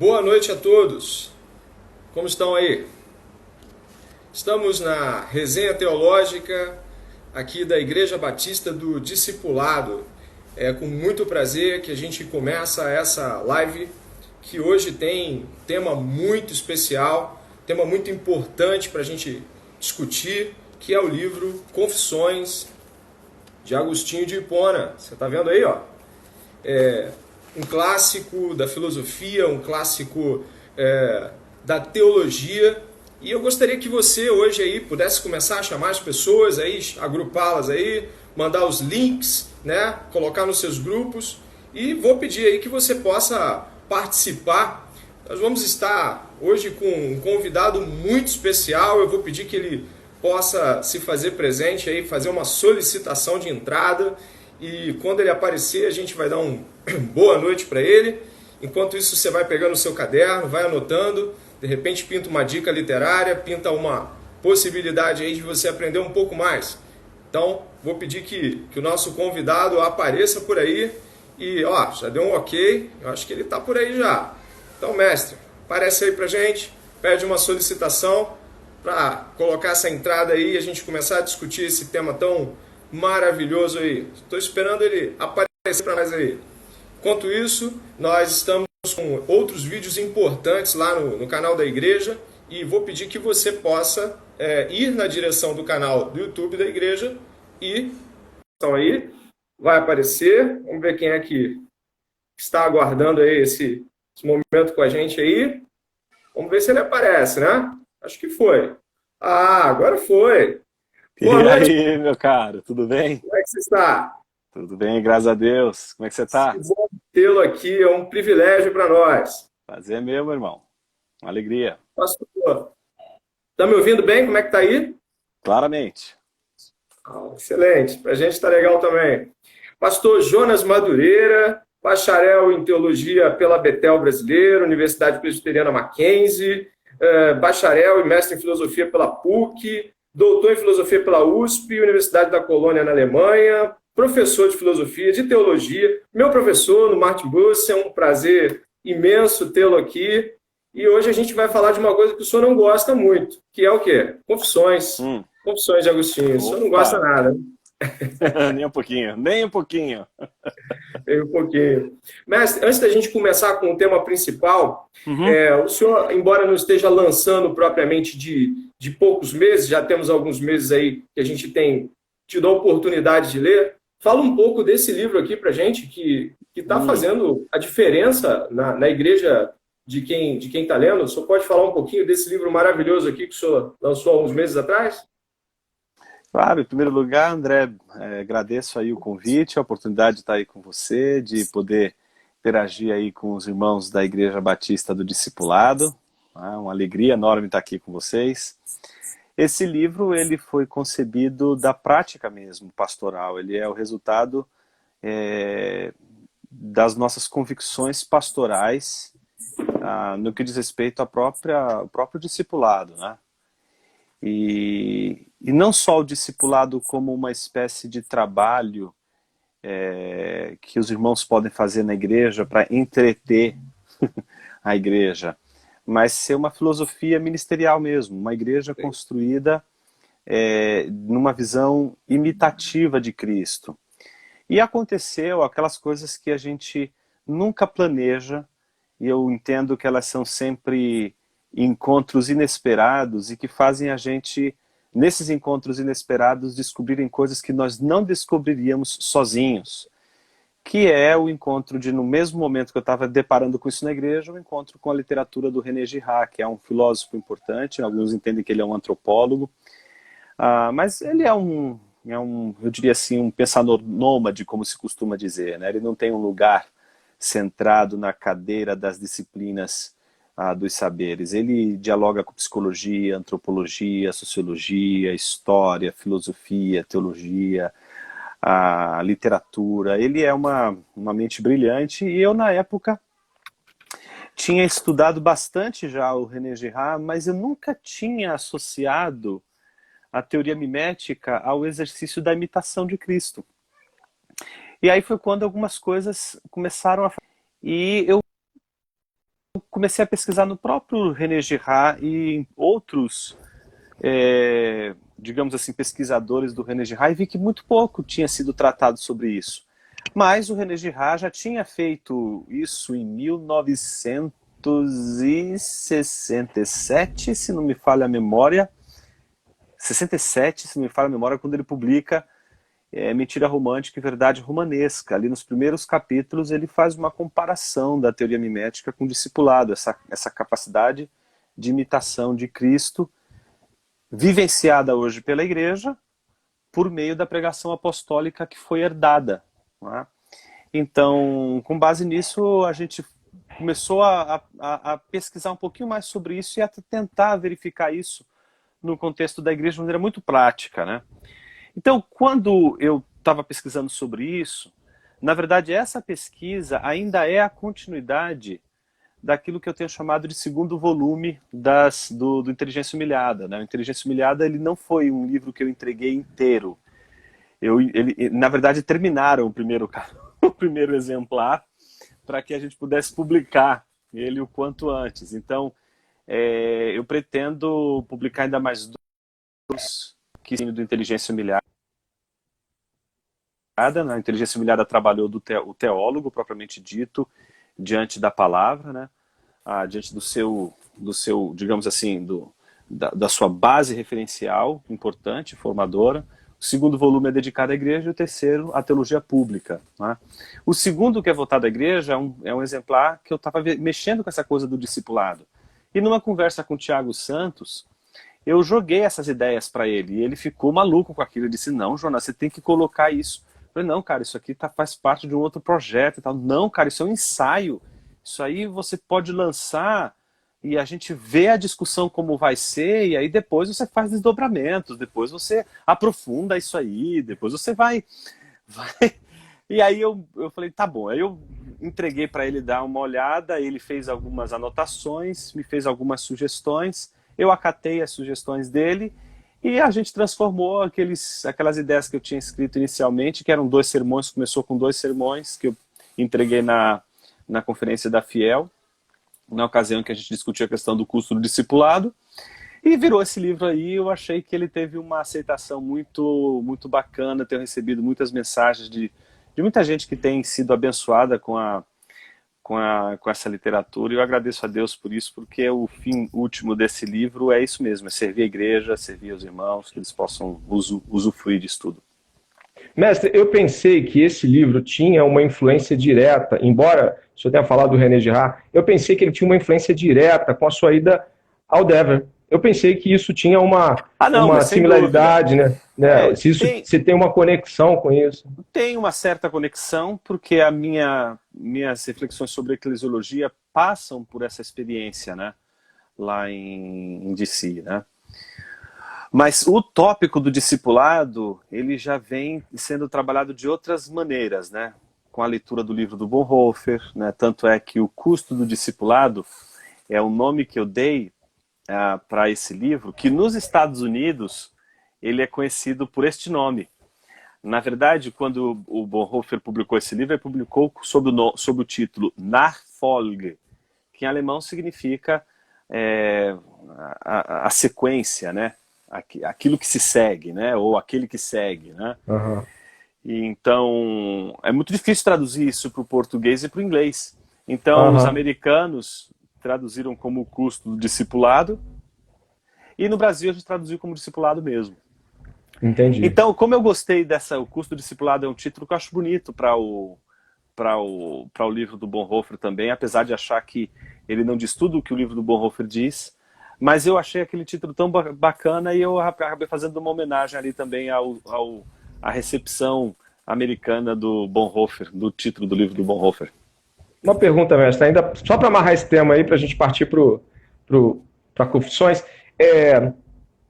Boa noite a todos. Como estão aí? Estamos na resenha teológica aqui da Igreja Batista do Discipulado. É com muito prazer que a gente começa essa live que hoje tem um tema muito especial, tema muito importante para a gente discutir, que é o livro Confissões de Agostinho de Hipona. Você está vendo aí, ó? Um clássico da filosofia, um clássico da teologia. E eu gostaria que você hoje aí pudesse começar a chamar as pessoas aí, agrupá-las aí, mandar os links, né, colocar nos seus grupos, e vou pedir aí que você possa participar. Nós vamos estar hoje com um convidado muito especial. Eu vou pedir que ele possa se fazer presente aí, fazer uma solicitação de entrada, e quando ele aparecer a gente vai dar um boa noite para ele. Enquanto isso, você vai pegando o seu caderno, vai anotando, de repente pinta uma dica literária, pinta uma possibilidade aí de você aprender um pouco mais. Então, vou pedir que o nosso convidado apareça por aí. E, ó, já deu um ok, eu acho que ele está por aí já. Então, mestre, aparece aí pra gente, pede uma solicitação para colocar essa entrada aí e a gente começar a discutir esse tema tão maravilhoso aí. Estou esperando ele aparecer para nós aí. Enquanto isso, nós estamos com outros vídeos importantes lá no canal da igreja, e vou pedir que você possa ir na direção do canal do YouTube da igreja e então aí vai aparecer. Vamos ver quem é que está aguardando aí esse momento com a gente aí. Vamos ver se ele aparece, né? Acho que foi. Ah, agora foi. Boa E noite, aí, meu caro, tudo bem? como é que você está? Tudo bem, graças a Deus. Como é que você Que tá? bom tê-lo aqui, é um privilégio para nós. Prazer meu, irmão. Uma alegria. Pastor, tá me ouvindo bem? Como é que tá aí? Claramente. Excelente, para a gente está legal também. Pastor Jonas Madureira, bacharel em teologia pela Betel Brasileira, Universidade Presbiteriana Mackenzie, bacharel e mestre em filosofia pela PUC, doutor em filosofia pela USP, Universidade da Colônia na Alemanha, professor de filosofia, de teologia, meu professor no Martin Busse. É um prazer imenso tê-lo aqui. E hoje a gente vai falar de uma coisa que o senhor não gosta muito, que é o quê? Confissões. Hum. Confissões de Agostinho. O senhor não gosta Opa! nada, né? Nem um pouquinho, nem um pouquinho. Tem um pouquinho. Mestre, antes da gente começar com o tema principal, Uhum. o senhor, embora não esteja lançando propriamente de poucos meses, já temos alguns meses aí que a gente tem tido a oportunidade de ler, fala um pouco desse livro aqui para a gente, que está Hum. fazendo a diferença na igreja de quem está lendo. O senhor pode falar um pouquinho desse livro maravilhoso aqui que o senhor lançou há uns meses atrás? Claro, em primeiro lugar, André, agradeço aí o convite, a oportunidade de estar aí com você, de poder interagir aí com os irmãos da Igreja Batista do Discipulado. Uma alegria enorme estar aqui com vocês. Esse livro ele foi concebido da prática mesmo pastoral. Ele é o resultado das nossas convicções pastorais no que diz respeito ao próprio discipulado, né? E não só o discipulado como uma espécie de trabalho que os irmãos podem fazer na igreja para entreter a igreja, mas ser uma filosofia ministerial mesmo, uma igreja construída numa visão imitativa de Cristo. E aconteceu aquelas coisas que a gente nunca planeja, e eu entendo que elas são sempre encontros inesperados e que fazem a gente, nesses encontros inesperados, descobrirem coisas que nós não descobriríamos sozinhos. Que é o encontro de, no mesmo momento que eu estava deparando com isso na igreja, o encontro com a literatura do René Girard, que é um filósofo importante. Alguns entendem que ele é um antropólogo, mas ele eu diria assim, um pensador nômade, como se costuma dizer, né? Ele não tem um lugar centrado na cadeira das disciplinas dos saberes. Ele dialoga com psicologia, antropologia, sociologia, história, filosofia, teologia, a literatura. Ele é uma mente brilhante, e eu, na época, tinha estudado bastante já o René Girard, mas eu nunca tinha associado a teoria mimética ao exercício da imitação de Cristo. E aí foi quando algumas coisas começaram a... E eu comecei a pesquisar no próprio René Girard e em outros, digamos assim, pesquisadores do René Girard, e vi que muito pouco tinha sido tratado sobre isso. Mas o René Girard já tinha feito isso em 1967, se não me falha a memória, 67, se não me falha a memória, quando ele publica Mentira Romântica e Verdade Romanesca. Ali nos primeiros capítulos ele faz uma comparação da teoria mimética com o discipulado, essa capacidade de imitação de Cristo, vivenciada hoje pela Igreja, por meio da pregação apostólica que foi herdada. Não é? Então, com base nisso, a gente começou a pesquisar um pouquinho mais sobre isso e a tentar verificar isso no contexto da Igreja de maneira muito prática, né? Então, quando eu estava pesquisando sobre isso, na verdade, essa pesquisa ainda é a continuidade daquilo que eu tenho chamado de segundo volume do Inteligência Humilhada. Né? O Inteligência Humilhada ele não foi um livro que eu entreguei inteiro. Na verdade, terminaram o primeiro exemplar para que a gente pudesse publicar ele o quanto antes. Então, eu pretendo publicar ainda mais dois que do Inteligência Humilhada. Na Inteligência Humilhada trabalhou o teólogo, propriamente dito, diante da palavra, né? Diante do seu, digamos assim, da sua base referencial importante, formadora. O segundo volume é dedicado à igreja e o terceiro à teologia pública. Né? O segundo, que é voltado à igreja, é um exemplar que eu estava mexendo com essa coisa do discipulado. E numa conversa com o Tiago Santos, eu joguei essas ideias para ele, e ele ficou maluco com aquilo. Ele disse, não, Jonas, você tem que colocar isso. Eu falei, não, cara, isso aqui faz parte de um outro projeto e tal. Não, cara, isso é um ensaio. Isso aí você pode lançar e a gente vê a discussão como vai ser, e aí depois você faz desdobramentos, depois você aprofunda isso aí, depois você vai... E aí eu falei, tá bom. Aí eu entreguei para ele dar uma olhada, ele fez algumas anotações, me fez algumas sugestões, eu acatei as sugestões dele e a gente transformou aquelas ideias que eu tinha escrito inicialmente, que eram 2 sermões, começou com 2 sermões que eu entreguei na conferência da Fiel, na ocasião que a gente discutiu a questão do custo do discipulado, e virou esse livro aí. Eu achei que ele teve uma aceitação muito, muito bacana, tenho recebido muitas mensagens de muita gente que tem sido abençoada com essa literatura, e eu agradeço a Deus por isso, porque o fim último desse livro é isso mesmo, é servir a igreja, servir os irmãos, que eles possam usufruir disso tudo. Mestre, eu pensei que esse livro tinha uma influência direta, embora o senhor tenha falado do René Girard, eu pensei que ele tinha uma influência direta com a sua ida ao Dever. Eu pensei que isso tinha uma similaridade, né? Se tem uma conexão com isso. Tem uma certa conexão, porque minhas reflexões sobre a eclesiologia passam por essa experiência, né? Lá em DC, né? Mas o tópico do discipulado, ele já vem sendo trabalhado de outras maneiras, né? Com a leitura do livro do Bonhoeffer, né? Tanto é que o custo do discipulado é o nome que eu dei para esse livro, que nos Estados Unidos ele é conhecido por este nome. Na verdade, quando o Bonhoeffer publicou esse livro, ele publicou sob o título Nachfolge, que em alemão significa a sequência, né? Aquilo que se segue, né? Ou aquele que segue, né? Uhum. E então, é muito difícil traduzir isso para o português e para o inglês. Então, os americanos traduziram como o custo do discipulado, e no Brasil a gente traduziu como discipulado mesmo. Entendi. Então, como eu gostei o custo do discipulado é um título que eu acho bonito para o livro do Bonhoeffer também, apesar de achar que ele não diz tudo o que o livro do Bonhoeffer diz, mas eu achei aquele título tão bacana e eu acabei fazendo uma homenagem ali também à recepção americana do Bonhoeffer, do título do livro do Bonhoeffer. Uma pergunta, mestre, ainda só para amarrar esse tema aí, para a gente partir para confissões.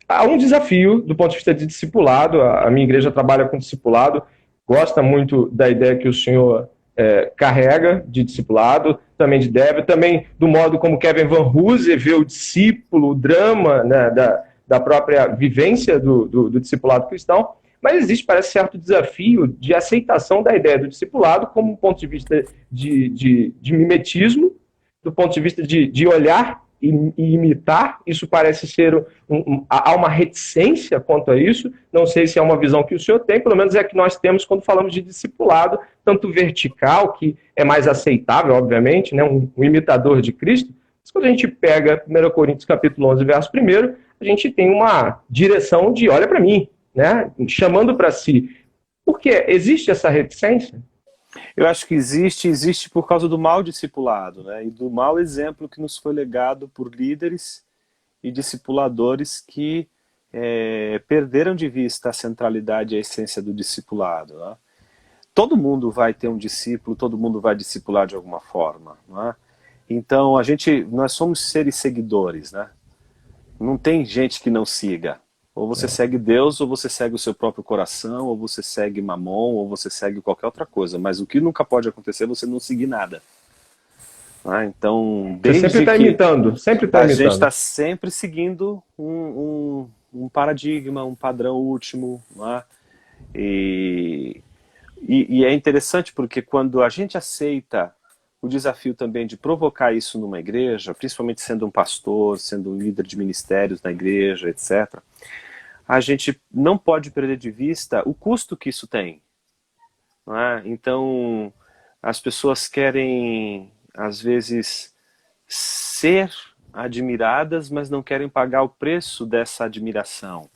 Há um desafio do ponto de vista de discipulado. A minha igreja trabalha com discipulado, gosta muito da ideia que o senhor carrega de discipulado, também de Dever, também do modo como Kevin Van Hooser vê o discípulo, o drama, né, da própria vivência do discipulado cristão. Mas existe, parece, certo desafio de aceitação da ideia do discipulado como um ponto de vista de mimetismo, do ponto de vista de olhar e imitar, isso parece ser há uma reticência quanto a isso. Não sei se é uma visão que o senhor tem, pelo menos é a que nós temos quando falamos de discipulado, tanto vertical, que é mais aceitável, obviamente, né, um imitador de Cristo. Mas quando a gente pega 1 Coríntios capítulo 11, verso 1, a gente tem uma direção de olha para mim, né, chamando para si. Por quê? Existe essa reticência? Eu acho que existe por causa do mau discipulado, né? E do mau exemplo que nos foi legado por líderes e discipuladores que perderam de vista a centralidade e a essência do discipulado, né? Todo mundo vai ter um discípulo, todo mundo vai discipular de alguma forma, né? Então nós somos seres seguidores, né? Não tem gente que não siga. Ou você segue Deus, ou você segue o seu próprio coração, ou você segue Mamon, ou você segue qualquer outra coisa. Mas o que nunca pode acontecer é você não seguir nada. Então, você sempre está imitando, sempre está imitando. A gente está sempre seguindo um paradigma, um padrão último. E é interessante porque quando a gente aceita o desafio também de provocar isso numa igreja, principalmente sendo um pastor, sendo um líder de ministérios na igreja, etc., a gente não pode perder de vista o custo que isso tem. Não é? Então, as pessoas querem, às vezes, ser admiradas, mas não querem pagar o preço dessa admiração.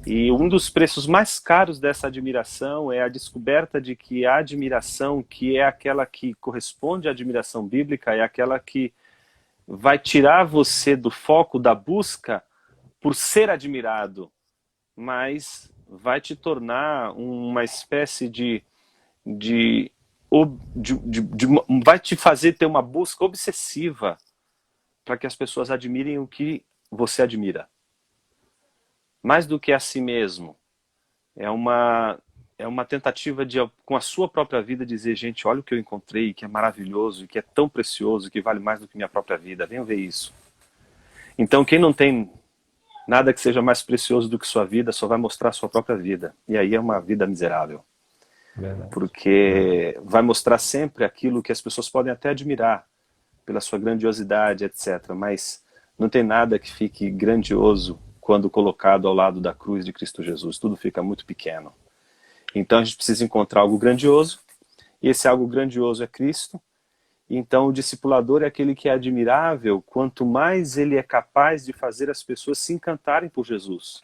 E um dos preços mais caros dessa admiração é a descoberta de que a admiração, que é aquela que corresponde à admiração bíblica, é aquela que vai tirar você do foco da busca por ser admirado, mas vai te tornar uma espécie vai te fazer ter uma busca obsessiva para que as pessoas admirem o que você admira. Mais do que a si mesmo. É uma tentativa de, com a sua própria vida, dizer, gente, olha o que eu encontrei, que é maravilhoso, que é tão precioso, que vale mais do que minha própria vida. Venham ver isso. Então, quem não tem nada que seja mais precioso do que sua vida, só vai mostrar a sua própria vida. E aí é uma vida miserável. Verdade. Porque vai mostrar sempre aquilo que as pessoas podem até admirar, pela sua grandiosidade, etc. Mas não tem nada que fique grandioso quando colocado ao lado da cruz de Cristo Jesus. Tudo fica muito pequeno. Então a gente precisa encontrar algo grandioso, e esse algo grandioso é Cristo. Então o discipulador é aquele que é admirável quanto mais ele é capaz de fazer as pessoas se encantarem por Jesus,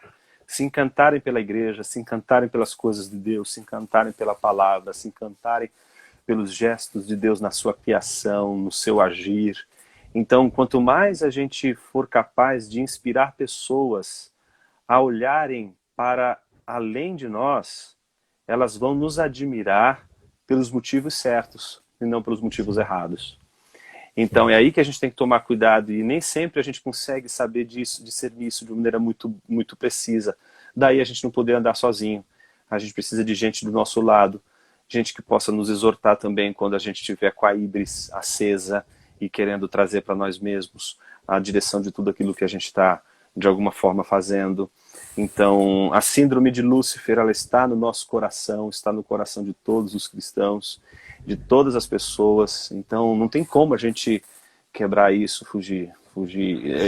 se encantarem pela igreja, se encantarem pelas coisas de Deus, se encantarem pela palavra, se encantarem pelos gestos de Deus na sua criação, no seu agir. Então, quanto mais a gente for capaz de inspirar pessoas a olharem para além de nós, elas vão nos admirar pelos motivos certos e não pelos motivos errados. Então, é aí que a gente tem que tomar cuidado, e nem sempre a gente consegue saber disso, discernir isso de uma maneira muito, muito precisa. Daí a gente não poder andar sozinho. A gente precisa de gente do nosso lado, gente que possa nos exortar também quando a gente estiver com a íbris acesa e querendo trazer para nós mesmos a direção de tudo aquilo que a gente está, de alguma forma, fazendo. Então, a síndrome de Lúcifer, ela está no nosso coração, está no coração de todos os cristãos, de todas as pessoas. Então, não tem como a gente quebrar isso, fugir,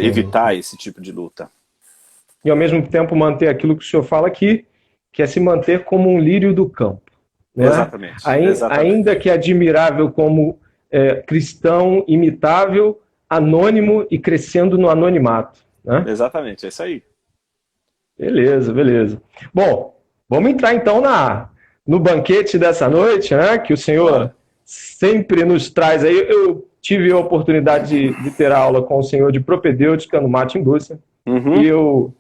evitar esse tipo de luta. E, ao mesmo tempo, manter aquilo que o senhor fala aqui, que é se manter como um lírio do campo. Né? Exatamente. Ainda que admirável como cristão, imitável, anônimo e crescendo no anonimato. Né? Exatamente, é isso aí. Beleza, beleza. Bom, vamos entrar então no banquete dessa noite, né? Que o senhor sempre nos traz aí. Eu tive a oportunidade de ter aula com o senhor de propedêutica no Martin Bucer. E eu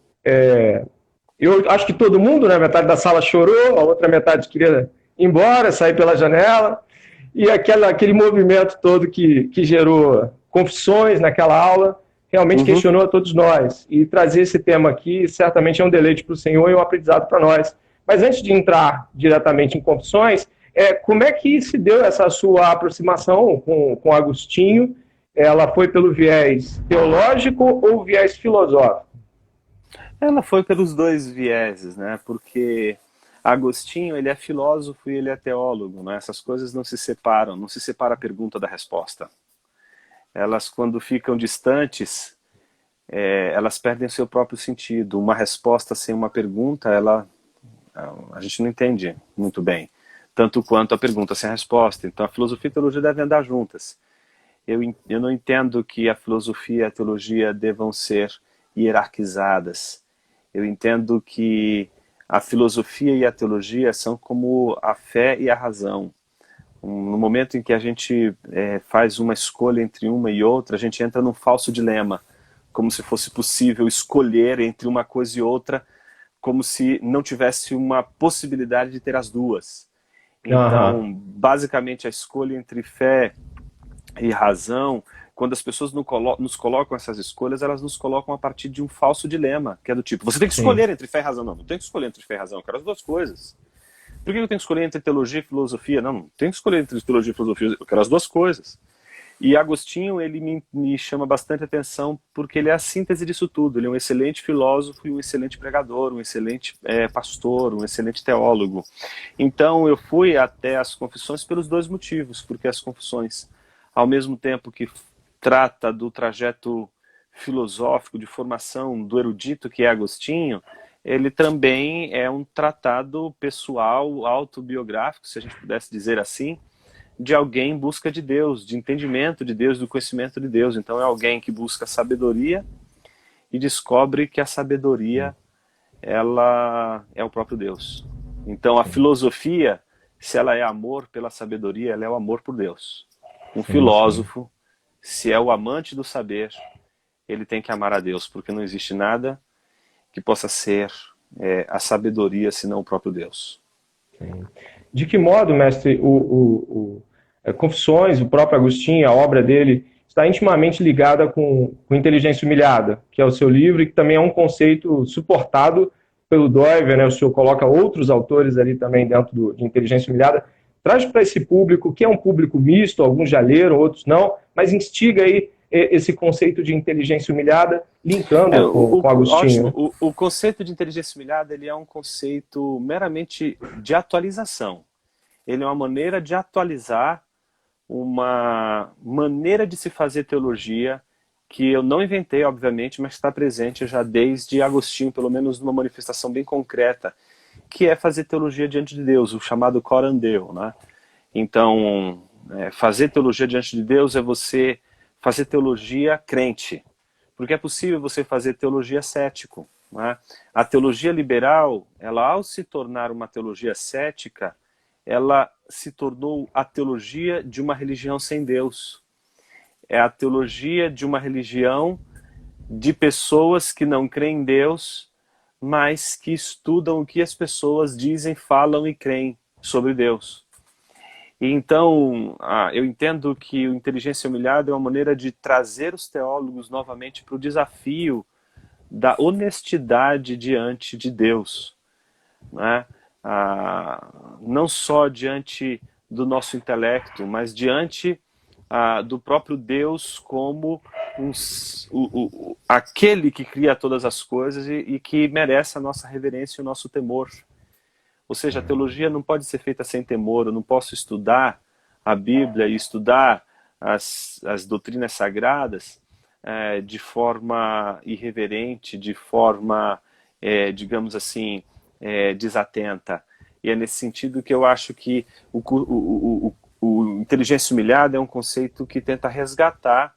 acho que todo mundo, né? Metade da sala chorou, a outra metade queria ir embora, sair pela janela. E aquele movimento todo que gerou confissões naquela aula, realmente questionou a todos nós. E trazer esse tema aqui certamente é um deleite para o Senhor e um aprendizado para nós. Mas antes de entrar diretamente em confissões, como é que se deu essa sua aproximação com Agostinho? Ela foi pelo viés teológico ou viés filosófico? Ela foi pelos dois vieses, né? Porque Agostinho, ele é filósofo e ele é teólogo, né? Essas coisas não se separam, não se separa a pergunta da resposta. elas quando ficam distantes, elas perdem o seu próprio sentido. Uma resposta sem uma pergunta, a gente não entende muito bem, tanto quanto a pergunta sem a resposta. Então a filosofia e a teologia devem andar juntas. Eu não entendo que a filosofia e a teologia devam ser hierarquizadas. Eu entendo que a filosofia e a teologia são como a fé e a razão. No momento em que a gente faz uma escolha entre uma e outra, a gente entra num falso dilema, como se fosse possível escolher entre uma coisa e outra, como se não tivesse uma possibilidade de ter as duas. Então, basicamente, a escolha entre fé e razão, quando as pessoas nos colocam essas escolhas, elas nos colocam a partir de um falso dilema, que é do tipo, você tem que escolher entre fé e razão. Não tem que escolher entre fé e razão, eu quero as duas coisas. Por que eu tenho que escolher entre teologia e filosofia? Não tenho que escolher entre teologia e filosofia, eu quero as duas coisas. E Agostinho, ele me chama bastante atenção porque ele é a síntese disso tudo. Ele é um excelente filósofo e um excelente pregador, um excelente pastor, um excelente teólogo. Então eu fui até as confissões pelos dois motivos, porque as confissões, ao mesmo tempo que trata do trajeto filosófico de formação do erudito que é Agostinho, ele também é um tratado pessoal, autobiográfico, se a gente pudesse dizer assim, de alguém em busca de Deus, de entendimento de Deus, do conhecimento de Deus. Então é alguém que busca sabedoria e descobre que a sabedoria, ela é o próprio Deus. Então a filosofia, se ela é amor pela sabedoria, ela é o amor por Deus. Um filósofo, se é o amante do saber, ele tem que amar a Deus, porque não existe nada que possa ser a sabedoria senão o próprio Deus. De que modo, mestre, Confissões, o próprio Agostinho, a obra dele, está intimamente ligada com Inteligência Humilhada, que é o seu livro e que também é um conceito suportado pelo Doiver, né? O senhor coloca outros autores ali também dentro de Inteligência Humilhada. Traz para esse público, que é um público misto, alguns já leram, outros não, mas instiga aí esse conceito de inteligência humilhada, linkando com Agostinho. Ótimo. O conceito de inteligência humilhada, ele é um conceito meramente de atualização. Ele é uma maneira de atualizar uma maneira de se fazer teologia que eu não inventei, obviamente, mas está presente já desde Agostinho, pelo menos numa manifestação bem concreta, que é fazer teologia diante de Deus, o chamado coram Deo, né? Então, fazer teologia diante de Deus é você fazer teologia crente, porque é possível você fazer teologia cético, né? A teologia liberal, ela ao se tornar uma teologia cética, ela se tornou a teologia de uma religião sem Deus. É a teologia de uma religião de pessoas que não creem em Deus, mas que estudam o que as pessoas dizem, falam e creem sobre Deus. E então, eu entendo que o Inteligência Humilhada é uma maneira de trazer os teólogos novamente para o desafio da honestidade diante de Deus, né? Não só diante do nosso intelecto, mas diante do próprio Deus como aquele que cria todas as coisas e que merece a nossa reverência e o nosso temor. Ou seja, a teologia não pode ser feita sem temor. Eu não posso estudar a Bíblia e estudar as doutrinas sagradas de forma irreverente, de forma, digamos assim, desatenta. E é nesse sentido que eu acho que o inteligência humilhada é um conceito que tenta resgatar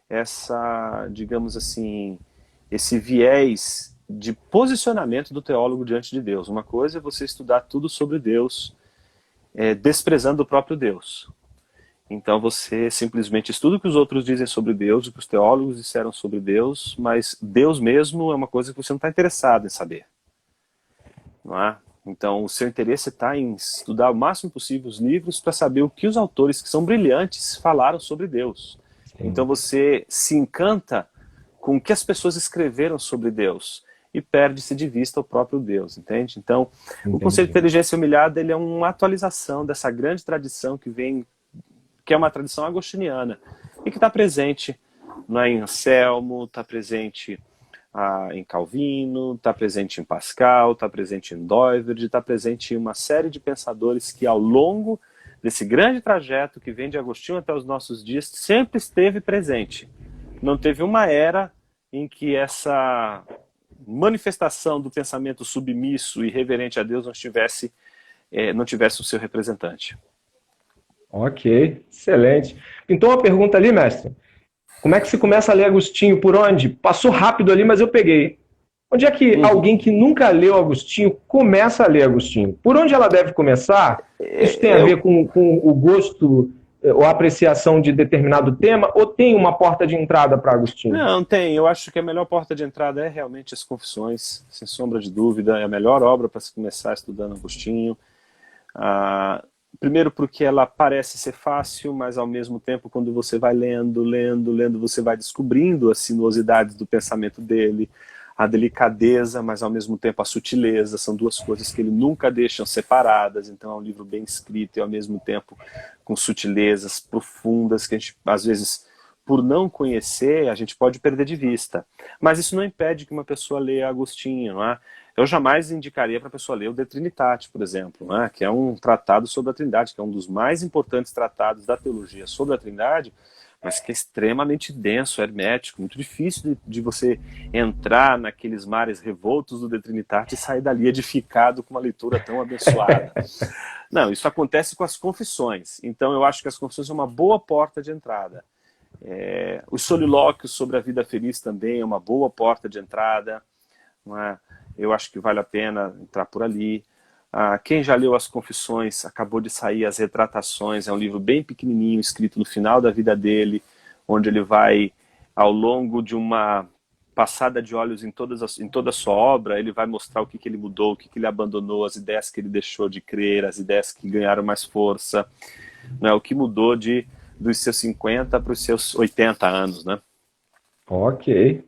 essa, digamos assim, esse viés de posicionamento do teólogo diante de Deus. Uma coisa é você estudar tudo sobre Deus, desprezando o próprio Deus. Então você simplesmente estuda o que os outros dizem sobre Deus, o que os teólogos disseram sobre Deus, mas Deus mesmo é uma coisa que você não está interessado em saber. Não é? Então o seu interesse está em estudar o máximo possível os livros para saber o que os autores que são brilhantes falaram sobre Deus. Sim. Então você se encanta com o que as pessoas escreveram sobre Deus e perde-se de vista o próprio Deus, entende? Então, o conceito de inteligência humilhada, ele é uma atualização dessa grande tradição que é uma tradição agostiniana e que está presente em Anselmo, está presente em Calvino, está presente em Pascal, está presente em Doiverd, está presente em uma série de pensadores que ao longo desse grande trajeto que vem de Agostinho até os nossos dias, sempre esteve presente. Não teve uma era em que essa manifestação do pensamento submisso e reverente a Deus não tivesse o seu representante. Ok, excelente. Então, uma pergunta ali, mestre. Como é que se começa a ler Agostinho? Por onde? Passou rápido ali, mas eu peguei. Onde é que alguém que nunca leu Agostinho começa a ler Agostinho? Por onde ela deve começar? Isso tem a ver com o gosto ou a apreciação de determinado tema? Ou tem uma porta de entrada para Agostinho? Não, tem. Eu acho que a melhor porta de entrada é realmente as Confissões, sem sombra de dúvida. É a melhor obra para se começar estudando Agostinho. Primeiro porque ela parece ser fácil, mas ao mesmo tempo, quando você vai lendo, você vai descobrindo as sinuosidades do pensamento dele, a delicadeza, mas ao mesmo tempo a sutileza. São duas coisas que ele nunca deixa separadas. Então é um livro bem escrito e ao mesmo tempo com sutilezas profundas que a gente, às vezes, por não conhecer, a gente pode perder de vista. Mas isso não impede que uma pessoa leia Agostinho, não é? Eu jamais indicaria para a pessoa ler o De Trinitate, por exemplo, né? Que é um tratado sobre a Trindade, que é um dos mais importantes tratados da teologia sobre a Trindade, mas que é extremamente denso, hermético, muito difícil de você entrar naqueles mares revoltos do De Trinitate e sair dali edificado com uma leitura tão abençoada. Não, isso acontece com as Confissões. Então eu acho que as Confissões são uma boa porta de entrada. Os solilóquios sobre a vida feliz também é uma boa porta de entrada, não é? Eu acho que vale a pena entrar por ali. Quem já leu as Confissões, acabou de sair As Retratações, é um livro bem pequenininho, escrito no final da vida dele, onde ele vai, ao longo de uma passada de olhos em toda a sua obra, ele vai mostrar o que ele mudou, o que ele abandonou, as ideias que ele deixou de crer, as ideias que ganharam mais força, né? O que mudou dos seus 50 para os seus 80 anos, né? Ok.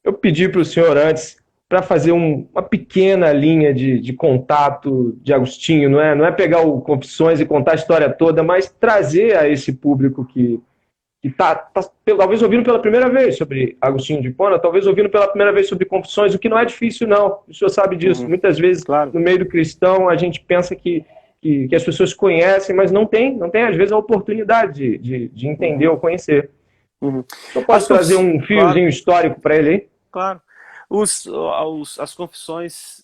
Eu pedi para o senhor antes para fazer uma pequena linha de contato de Agostinho, não é pegar o Confissões e contar a história toda, mas trazer a esse público que está talvez ouvindo pela primeira vez sobre Agostinho de Hipona, talvez ouvindo pela primeira vez sobre Confissões, o que não é difícil, não. O senhor sabe disso. Muitas vezes, claro, no meio do cristão, a gente pensa que as pessoas conhecem, mas não tem, às vezes, a oportunidade de entender ou conhecer. Eu posso trazer um fiozinho histórico para ele aí? Claro. As Confissões,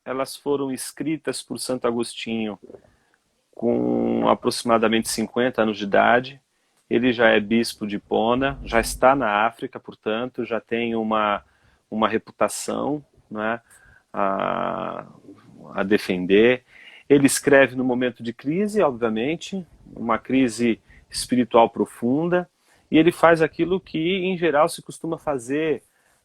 elas foram escritas por Santo Agostinho com aproximadamente 50 anos de idade. Ele já é bispo de Hipona, já está na África, portanto, já tem uma reputação, né, a defender. Ele escreve no momento de crise, obviamente, uma crise espiritual profunda, e ele faz aquilo que, em geral, se costuma fazer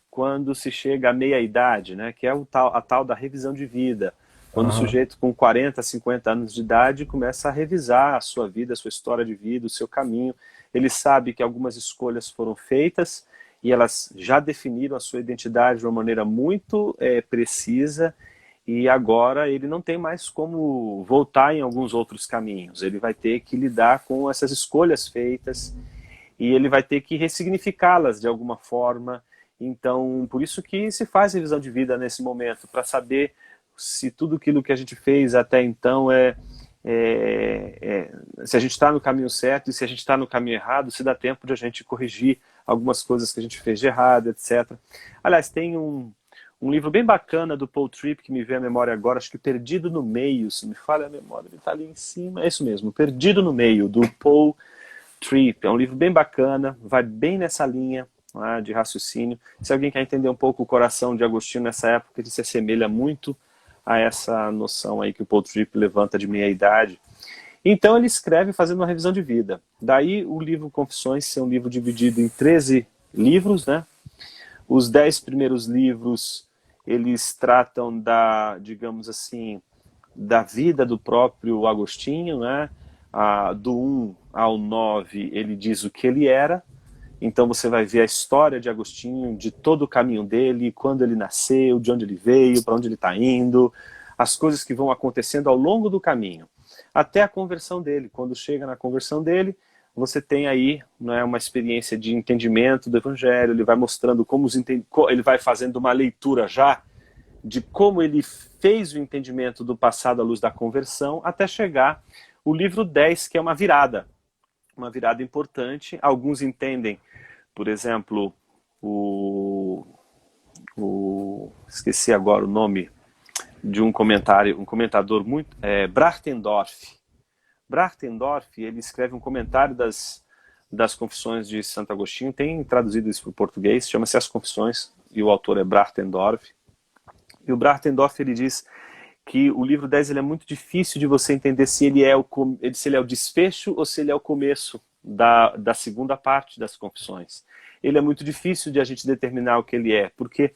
quando se chega à meia-idade, né, que é a tal da revisão de vida. Quando o sujeito com 40, 50 anos de idade começa a revisar a sua vida, a sua história de vida, o seu caminho. Ele sabe que algumas escolhas foram feitas e elas já definiram a sua identidade de uma maneira muito precisa, e agora ele não tem mais como voltar em alguns outros caminhos. Ele vai ter que lidar com essas escolhas feitas e ele vai ter que ressignificá-las de alguma forma. Então, por isso que se faz revisão de vida nesse momento, para saber se tudo aquilo que a gente fez até então se a gente está no caminho certo e se a gente está no caminho errado, se dá tempo de a gente corrigir algumas coisas que a gente fez de errado, etc. Aliás, tem um livro bem bacana do Paul Tripp que me veio à memória agora, acho que Perdido no Meio, se me falha a memória, ele está ali em cima, é isso mesmo, Perdido no Meio, do Paul Tripp. É um livro bem bacana, vai bem nessa linha de raciocínio. Se alguém quer entender um pouco o coração de Agostinho nessa época, ele se assemelha muito a essa noção aí que o Paul Tripp levanta de meia-idade. Então ele escreve fazendo uma revisão de vida. Daí o livro Confissões ser um livro dividido em 13 livros, né? Os 10 primeiros livros, eles tratam digamos assim, da vida do próprio Agostinho, né? Do 1 ao 9 ele diz o que ele era. Então você vai ver a história de Agostinho, de todo o caminho dele, quando ele nasceu, de onde ele veio, para onde ele está indo, as coisas que vão acontecendo ao longo do caminho, até a conversão dele. Quando chega na conversão dele, você tem aí, né, uma experiência de entendimento do Evangelho, ele vai mostrando ele vai fazendo uma leitura já de como ele fez o entendimento do passado à luz da conversão, até chegar o livro 10, que é uma virada importante. Alguns entendem, por exemplo, esqueci agora o nome de um comentador muito, Brachtendorff. Brachtendorff, ele escreve um comentário das Confissões de Santo Agostinho, tem traduzido isso para o português, chama-se As Confissões, e o autor é Brachtendorff. E o Brachtendorff, ele diz que o livro 10 ele é muito difícil de você entender se ele é o desfecho ou se ele é o começo da segunda parte das Confissões. Ele é muito difícil de a gente determinar o que ele é, porque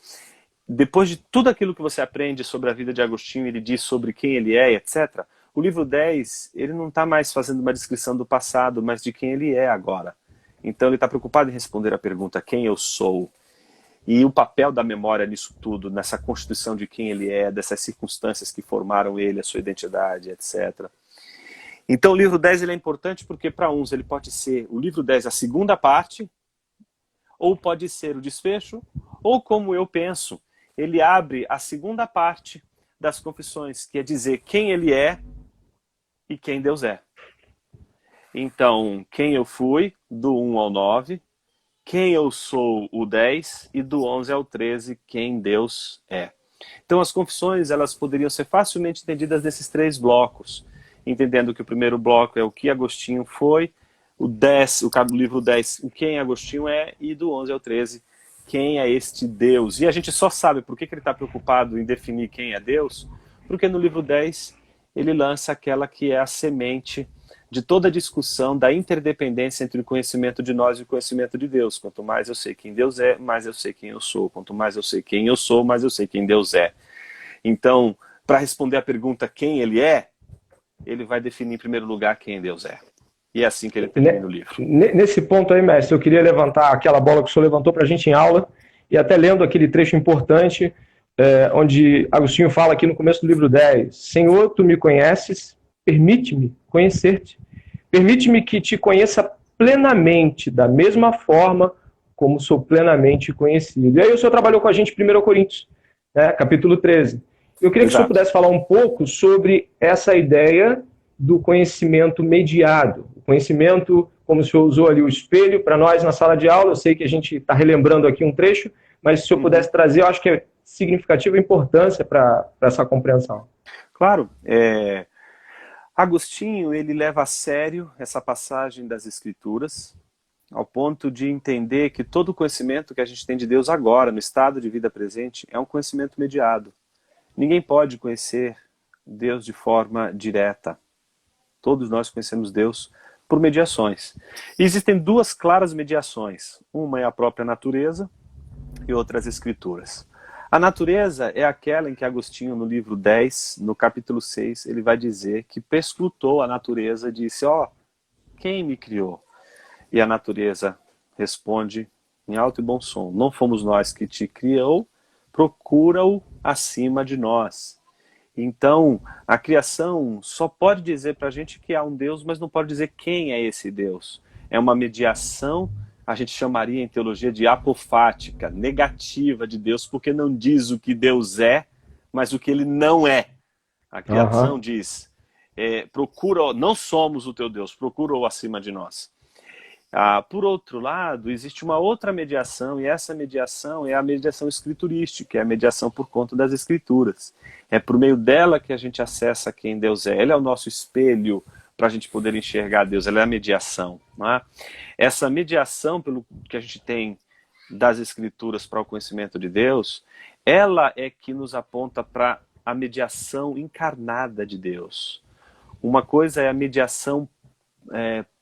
depois de tudo aquilo que você aprende sobre a vida de Agostinho, ele diz sobre quem ele é, etc., o livro 10, ele não está mais fazendo uma descrição do passado, mas de quem ele é agora. Então ele está preocupado em responder a pergunta, quem eu sou? E o papel da memória nisso tudo, nessa constituição de quem ele é, dessas circunstâncias que formaram ele, a sua identidade, etc. Então o livro 10 ele é importante porque para uns ele pode ser o livro 10 a segunda parte, ou pode ser o desfecho, ou como eu penso, ele abre a segunda parte das confissões, que é dizer quem ele é e quem Deus é. Então, quem eu fui, do 1 ao 9, quem eu sou, o 10, e do 11 ao 13, quem Deus é. Então, as confissões, elas poderiam ser facilmente entendidas nesses 3 blocos, entendendo que o primeiro bloco é o que Agostinho foi, o livro 10, quem Agostinho é, e do 11 ao 13, quem é este Deus. E a gente só sabe por que ele está preocupado em definir quem é Deus, porque no livro 10 ele lança aquela que é a semente de toda a discussão da interdependência entre o conhecimento de nós e o conhecimento de Deus. Quanto mais eu sei quem Deus é, mais eu sei quem eu sou. Quanto mais eu sei quem eu sou, mais eu sei quem Deus é. Então, para responder a pergunta quem ele é, ele vai definir em primeiro lugar quem Deus é. E é assim que ele termina o livro. Nesse ponto aí, mestre, eu queria levantar aquela bola que o senhor levantou para a gente em aula, e até lendo aquele trecho importante, onde Agostinho fala aqui no começo do livro 10, Senhor, tu me conheces, permite-me conhecer-te. Permite-me que te conheça plenamente, da mesma forma como sou plenamente conhecido. E aí o senhor trabalhou com a gente em 1 Coríntios, né, capítulo 13. Eu queria que o senhor pudesse falar um pouco sobre essa ideia do conhecimento mediado. O conhecimento, como o senhor usou ali o espelho, para nós na sala de aula, eu sei que a gente está relembrando aqui um trecho, mas se o senhor pudesse trazer, eu acho que é significativa importância para essa compreensão. Claro. Agostinho, ele leva a sério essa passagem das Escrituras, ao ponto de entender que todo o conhecimento que a gente tem de Deus agora, no estado de vida presente, é um conhecimento mediado. Ninguém pode conhecer Deus de forma direta. Todos nós conhecemos Deus por mediações. E existem 2 claras mediações. Uma é a própria natureza e outra as Escrituras. A natureza é aquela em que Agostinho, no livro 10, no capítulo 6, ele vai dizer que perscrutou a natureza e disse, quem me criou? E a natureza responde em alto e bom som, não fomos nós que te criou, procura-o acima de nós. Então, a criação só pode dizer para a gente que há um Deus, mas não pode dizer quem é esse Deus. É uma mediação, a gente chamaria em teologia de apofática, negativa de Deus, porque não diz o que Deus é, mas o que ele não é. A criação diz, procura, não somos o teu Deus, procura-o acima de nós. Por outro lado, existe uma outra mediação, e essa mediação é a mediação escriturística, é a mediação por conta das Escrituras. É por meio dela que a gente acessa quem Deus é. Ele é o nosso espelho para a gente poder enxergar Deus, ela é a mediação. Não é? Essa mediação pelo que a gente tem das Escrituras para o conhecimento de Deus, ela é que nos aponta para a mediação encarnada de Deus. Uma coisa é a mediação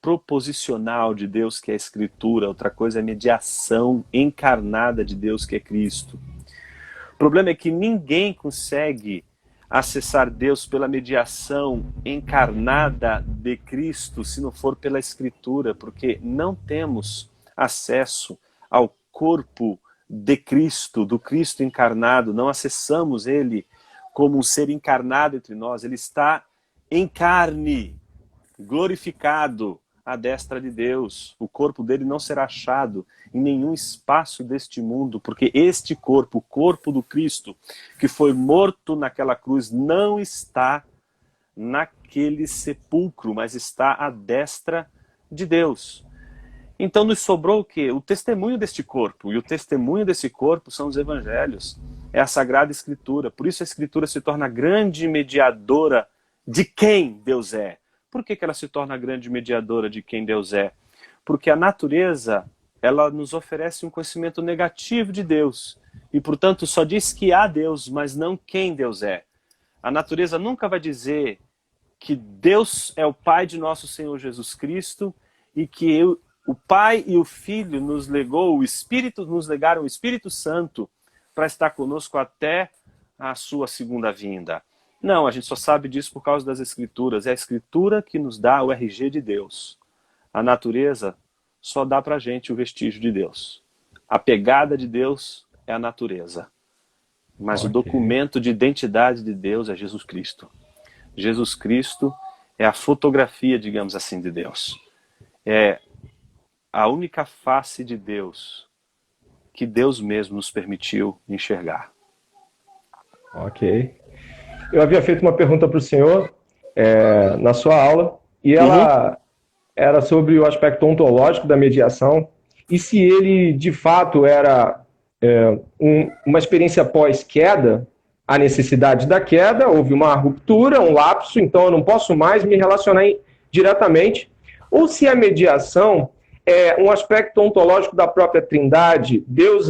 proposicional de Deus, que é a Escritura, outra coisa é a mediação encarnada de Deus, que é Cristo. O problema é que ninguém consegue acessar Deus pela mediação encarnada de Cristo, se não for pela Escritura, porque não temos acesso ao corpo de Cristo, do Cristo encarnado, não acessamos Ele como um ser encarnado entre nós, Ele está em carne, glorificado, à destra de Deus. O corpo dele não será achado em nenhum espaço deste mundo, porque este corpo, o corpo do Cristo, que foi morto naquela cruz, não está naquele sepulcro, mas está à destra de Deus. Então nos sobrou o quê? O testemunho deste corpo. E o testemunho desse corpo são os evangelhos. É a Sagrada Escritura. Por isso a Escritura se torna a grande mediadora de quem Deus é. Por que ela se torna a grande mediadora de quem Deus é? Porque a natureza, ela nos oferece um conhecimento negativo de Deus. E, portanto, só diz que há Deus, mas não quem Deus é. A natureza nunca vai dizer que Deus é o Pai de nosso Senhor Jesus Cristo e que o Pai e o Filho nos legaram o Espírito Santo para estar conosco até a sua segunda vinda. Não, a gente só sabe disso por causa das Escrituras. É a Escritura que nos dá o RG de Deus. A natureza só dá para a gente o vestígio de Deus. A pegada de Deus é a natureza. Mas o documento de identidade de Deus é Jesus Cristo. Jesus Cristo é a fotografia, digamos assim, de Deus. É a única face de Deus que Deus mesmo nos permitiu enxergar. Ok. Eu havia feito uma pergunta para o senhor na sua aula, e ela era sobre o aspecto ontológico da mediação, e se ele, de fato, era uma experiência pós-queda, a necessidade da queda, houve uma ruptura, um lapso, então eu não posso mais me relacionar diretamente, ou se a mediação é um aspecto ontológico da própria Trindade. Deus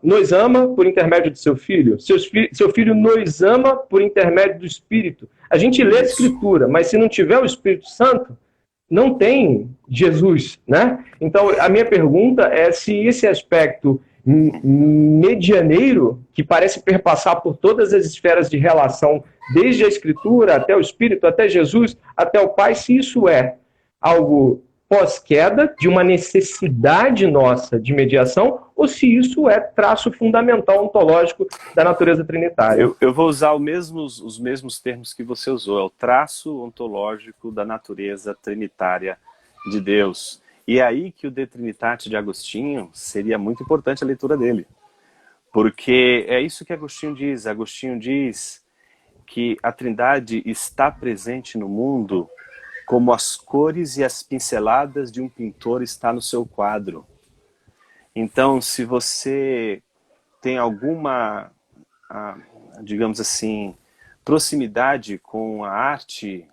nos ama por intermédio de seu Filho. Seu Filho nos ama por intermédio do Espírito. A gente lê a Escritura, mas se não tiver o Espírito Santo, não tem Jesus, né? Então, a minha pergunta é se esse aspecto medianeiro, que parece perpassar por todas as esferas de relação, desde a Escritura até o Espírito, até Jesus, até o Pai, se isso é algo pós-queda, de uma necessidade nossa de mediação, ou se isso é traço fundamental ontológico da natureza trinitária. Eu vou usar os mesmos termos que você usou, é o traço ontológico da natureza trinitária de Deus. E é aí que o De Trinitate de Agostinho seria muito importante a leitura dele. Porque é isso que Agostinho diz. Agostinho diz que a Trindade está presente no mundo como as cores e as pinceladas de um pintor está no seu quadro. Então, se você tem alguma, digamos assim, proximidade com a arte,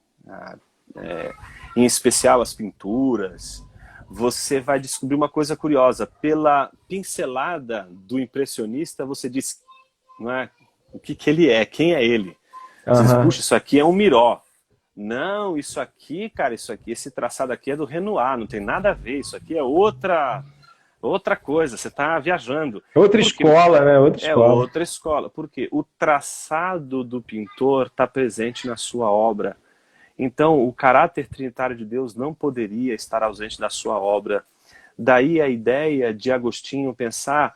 em especial as pinturas, você vai descobrir uma coisa curiosa. Pela pincelada do impressionista, você diz, não é, o que ele é, quem é ele. Você diz, puxa, isso aqui é um Miró. Não, isso aqui, cara, esse traçado aqui é do Renoir, não tem nada a ver, isso aqui é outra coisa, você está viajando. Outra escola, né? Outra escola. Porque o traçado do pintor está presente na sua obra. Então, o caráter trinitário de Deus não poderia estar ausente da sua obra. Daí a ideia de Agostinho pensar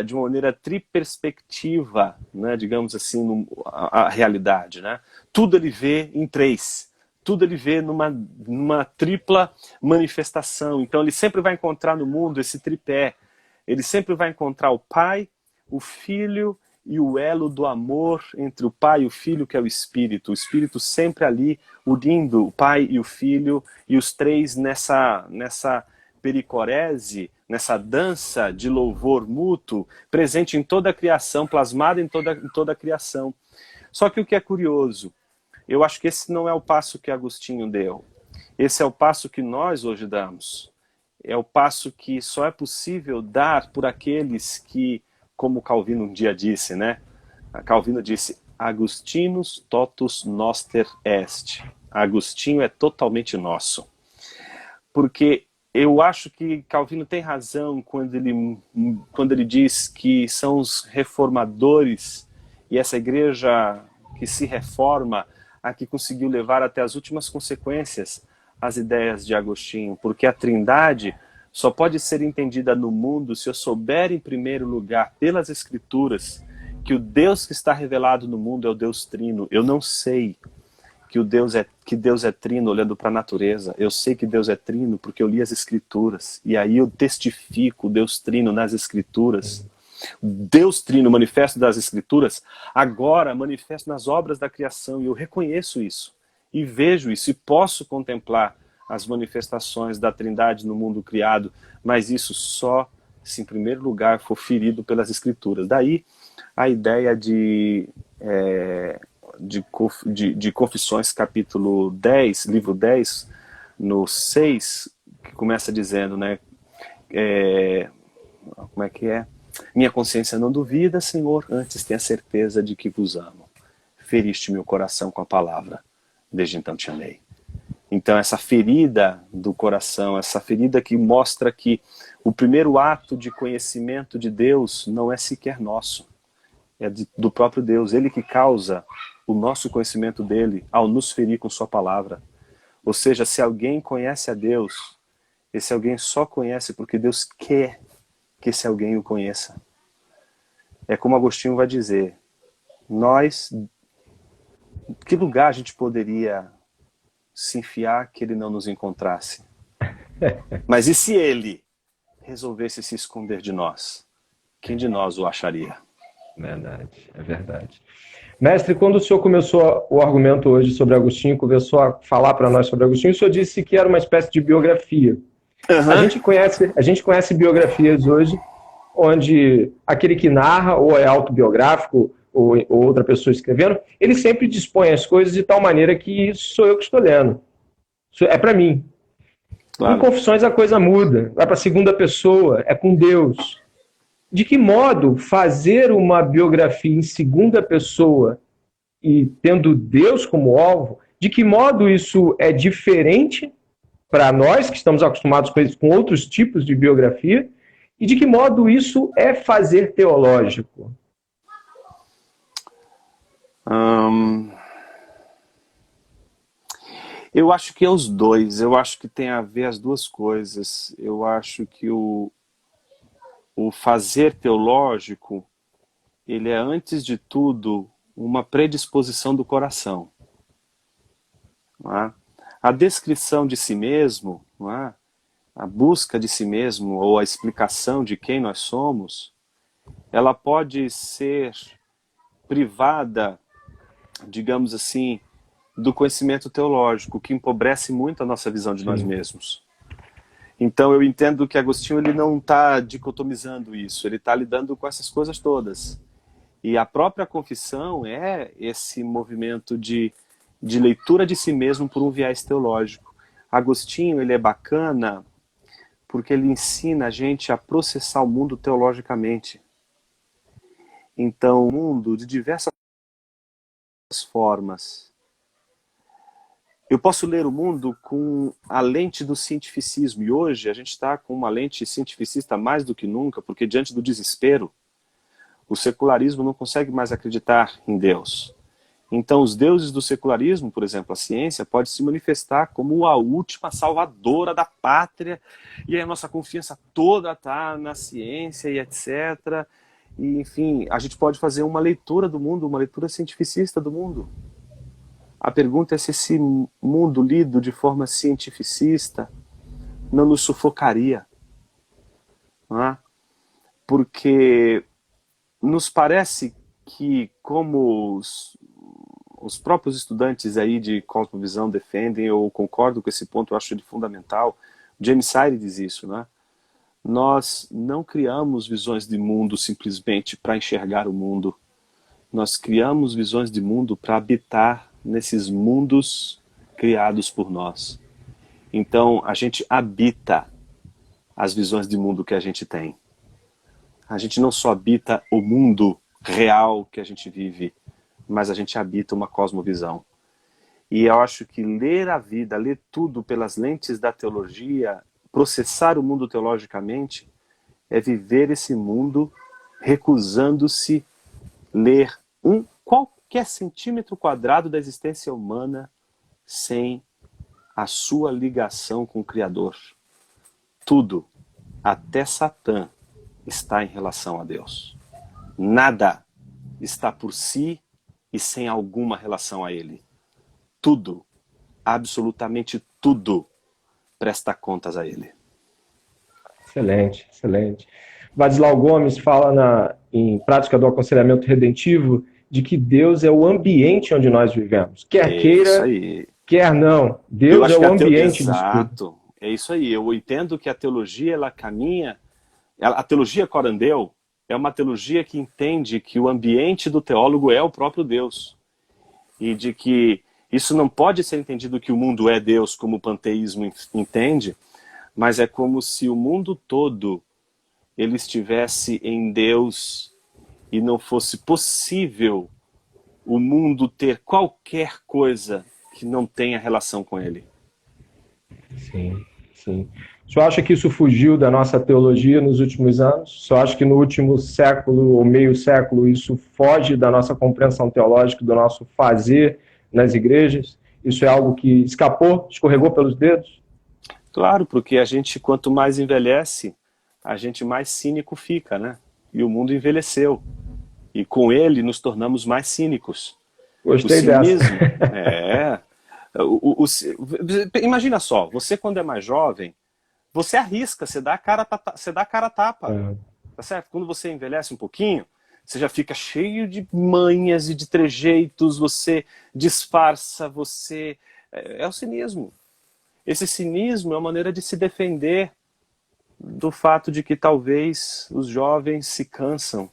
de uma maneira triperspectiva, né, digamos assim, a realidade, né? Tudo ele vê em três, tudo ele vê numa tripla manifestação. Então ele sempre vai encontrar no mundo esse tripé, ele sempre vai encontrar o Pai, o Filho e o elo do amor entre o Pai e o Filho, que é o Espírito sempre ali unindo o Pai e o Filho, e os três nessa pericorese, nessa dança de louvor mútuo, presente em toda a criação, plasmada em toda a criação. Só que o que é curioso, eu acho que esse não é o passo que Agostinho deu. Esse é o passo que nós hoje damos. É o passo que só é possível dar por aqueles que, como Calvino um dia disse, né? Calvino disse, Agustinus totus noster est. Agostinho é totalmente nosso. Porque eu acho que Calvino tem razão quando ele diz que são os reformadores e essa igreja que se reforma a que conseguiu levar até as últimas consequências as ideias de Agostinho, porque a Trindade só pode ser entendida no mundo se eu souber, em primeiro lugar, pelas Escrituras, que o Deus que está revelado no mundo é o Deus Trino. Eu não sei que Deus é trino olhando para a natureza. Eu sei que Deus é trino porque eu li as Escrituras. E aí eu testifico Deus trino nas Escrituras. Deus trino manifesto das Escrituras, agora manifesto nas obras da criação. E eu reconheço isso. E vejo isso. E posso contemplar as manifestações da Trindade no mundo criado. Mas isso só se, em primeiro lugar, for ferido pelas Escrituras. Daí a ideia de Confissões, capítulo 10, livro 10, no 6, que começa dizendo, né, como é que é? Minha consciência não duvida, Senhor, antes tenha certeza de que vos amo. Feriste meu coração com a palavra, desde então te amei. Então essa ferida do coração, essa ferida que mostra que o primeiro ato de conhecimento de Deus não é sequer nosso. É do próprio Deus, Ele que causa o nosso conhecimento dele ao nos ferir com sua palavra. Ou seja, se alguém conhece a Deus, esse alguém só conhece porque Deus quer que esse alguém o conheça. É como Agostinho vai dizer, que lugar a gente poderia se enfiar que ele não nos encontrasse? Mas e se ele resolvesse se esconder de nós? Quem de nós o acharia? Verdade, é verdade. Mestre, quando o senhor começou o argumento hoje sobre Agostinho, começou a falar para nós sobre Agostinho, o senhor disse que era uma espécie de biografia. Uhum. A gente conhece biografias hoje onde aquele que narra, ou é autobiográfico, ou outra pessoa escrevendo, ele sempre dispõe as coisas de tal maneira que sou eu que estou lendo. Isso é para mim. Claro. Em Confissões a coisa muda, vai para a segunda pessoa, é com Deus. De que modo fazer uma biografia em segunda pessoa e tendo Deus como alvo, de que modo isso é diferente para nós que estamos acostumados com outros tipos de biografia e de que modo isso é fazer teológico? Eu acho que é os dois, eu acho que tem a ver as duas coisas. Eu acho que o fazer teológico, ele é, antes de tudo, uma predisposição do coração. Não é? A descrição de si mesmo, não é? A busca de si mesmo, ou a explicação de quem nós somos, ela pode ser privada, digamos assim, do conhecimento teológico, que empobrece muito a nossa visão de nós mesmos. Então eu entendo que Agostinho ele não está dicotomizando isso, ele está lidando com essas coisas todas. E a própria confissão é esse movimento de leitura de si mesmo por um viés teológico. Agostinho ele é bacana porque ele ensina a gente a processar o mundo teologicamente. Então o mundo de diversas formas. Eu posso ler o mundo com a lente do cientificismo, e hoje a gente está com uma lente cientificista mais do que nunca, porque diante do desespero, o secularismo não consegue mais acreditar em Deus. Então os deuses do secularismo, por exemplo, a ciência, pode se manifestar como a última salvadora da pátria, e a nossa confiança toda está na ciência e etc. E, enfim, a gente pode fazer uma leitura do mundo, uma leitura cientificista do mundo. A pergunta é se esse mundo lido de forma cientificista não nos sufocaria. Não é? Porque nos parece que, como os próprios estudantes aí de cosmovisão defendem, eu concordo com esse ponto, eu acho ele fundamental, James Sire diz isso, né? Nós não criamos visões de mundo simplesmente para enxergar o mundo. Nós criamos visões de mundo para habitar nesses mundos criados por nós. Então, a gente habita as visões de mundo que a gente tem. A gente não só habita o mundo real que a gente vive, mas a gente habita uma cosmovisão. E eu acho que ler a vida, ler tudo pelas lentes da teologia, processar o mundo teologicamente, é viver esse mundo recusando-se ler qualquer centímetro quadrado da existência humana sem a sua ligação com o Criador. Tudo, até Satã, está em relação a Deus. Nada está por si e sem alguma relação a Ele. tudo, absolutamente tudo, presta contas a Ele. Excelente, excelente. Vadislau Gomes fala em Prática do Aconselhamento Redentivo de que Deus é o ambiente onde nós vivemos. Quer Isso queira, aí. quer não. Eu Deus é acho que o ambiente disso tudo. Exato. É isso aí. Eu entendo que a teologia, ela caminha... A teologia corandeu é uma teologia que entende que o ambiente do teólogo é o próprio Deus. E de que isso não pode ser entendido que o mundo é Deus, como o panteísmo entende, mas é como se o mundo todo ele estivesse em Deus e não fosse possível o mundo ter qualquer coisa que não tenha relação com ele. Sim, sim. O senhor acha que isso fugiu da nossa teologia nos últimos anos? O senhor acha que no último século ou meio século isso foge da nossa compreensão teológica, do nosso fazer nas igrejas? Isso é algo que escapou, escorregou pelos dedos? Claro, porque a gente, quanto mais envelhece, a gente mais cínico fica, né? E o mundo envelheceu. E com ele nos tornamos mais cínicos. Gostei O cinismo, dessa. imagina só, você quando é mais jovem, você arrisca, você dá a cara a tapa. Tá certo? Quando você envelhece um pouquinho, você já fica cheio de manhas e de trejeitos, você disfarça, você... É o cinismo. Esse cinismo é uma maneira de se defender do fato de que talvez os jovens se cansam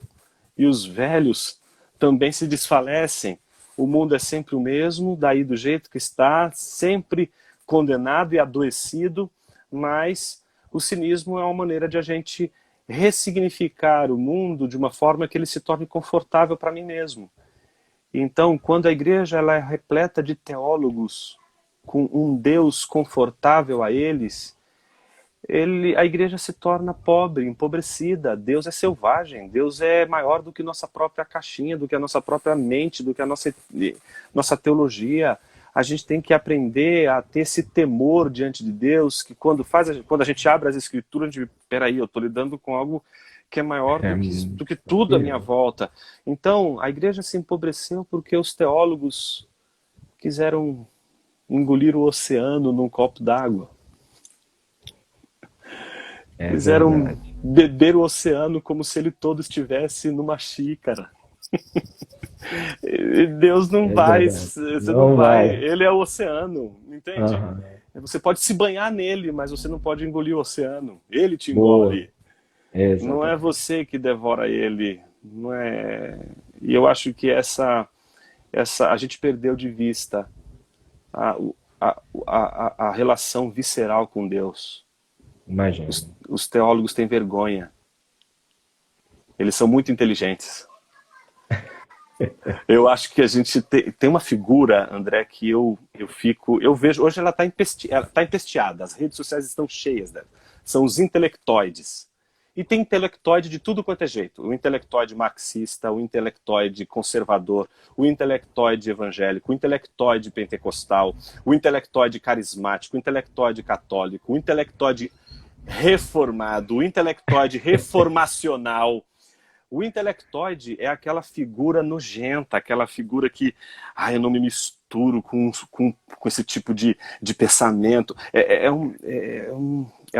e os velhos também se desfalecem. O mundo é sempre o mesmo, daí do jeito que está, sempre condenado e adoecido, mas o cinismo é uma maneira de a gente ressignificar o mundo de uma forma que ele se torne confortável para mim mesmo. Então, quando a igreja ela é repleta de teólogos com um Deus confortável a eles, a igreja se torna pobre, empobrecida. Deus é selvagem, Deus é maior do que nossa própria caixinha, do que a nossa própria mente, do que a nossa teologia. A gente tem que aprender a ter esse temor diante de Deus, que quando a gente abre as escrituras, a gente, peraí, eu estou lidando com algo que é maior do que tudo à minha volta. Então, a igreja se empobreceu porque os teólogos quiseram engolir o oceano num copo d'água. Quiseram beber o oceano como se ele todo estivesse numa xícara. E Deus não vai, você não vai. Ele é o oceano, entende? Você pode se banhar nele, mas você não pode engolir o oceano. Ele te engole. Não é você que devora ele. Não é... E eu acho que a gente perdeu de vista a relação visceral com Deus. Imagina. Os teólogos têm vergonha. Eles são muito inteligentes. Eu acho que a gente tem uma figura, André, que eu vejo, hoje ela está empesteada, as redes sociais estão cheias dela. São os intelectoides. E tem intelectoide de tudo quanto é jeito. O intelectoide marxista, o intelectoide conservador, o intelectoide evangélico, o intelectoide pentecostal, o intelectoide carismático, o intelectoide católico, o intelectoide reformado, o intelectoide reformacional. O intelectoide é aquela figura nojenta, aquela figura que eu não me misturo com esse tipo de pensamento. É